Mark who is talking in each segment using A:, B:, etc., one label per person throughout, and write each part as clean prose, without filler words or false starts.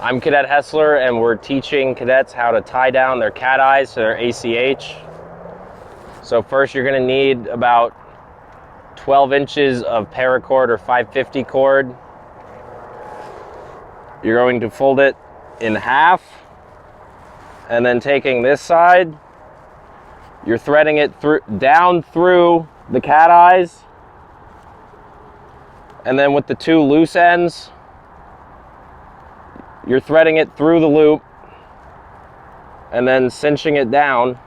A: I'm Cadet Hessler, and we're teaching cadets how to tie down their cat eyes to their ACH. So first you're going to need about 12 inches of paracord or 550 cord. You're going to fold it in half, and then taking this side, you're threading it down through the cat eyes, and then with the two loose ends, you're threading it through the loop and then cinching it down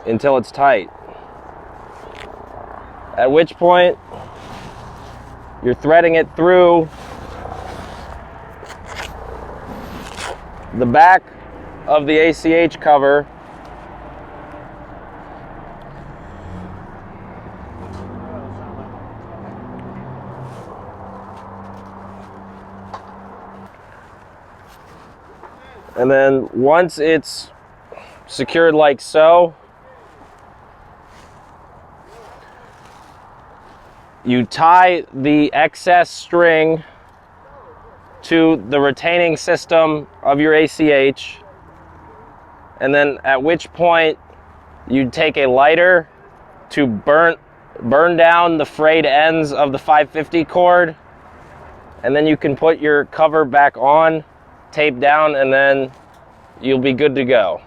A: until it's tight. At which point, you're threading it through the back of the ACH cover and then once it's secured like so, you tie the excess string to the retaining system of your ACH, and then at which point you take a lighter to burn down the frayed ends of the 550 cord, and then you can put your cover back on, tape down, and then you'll be good to go.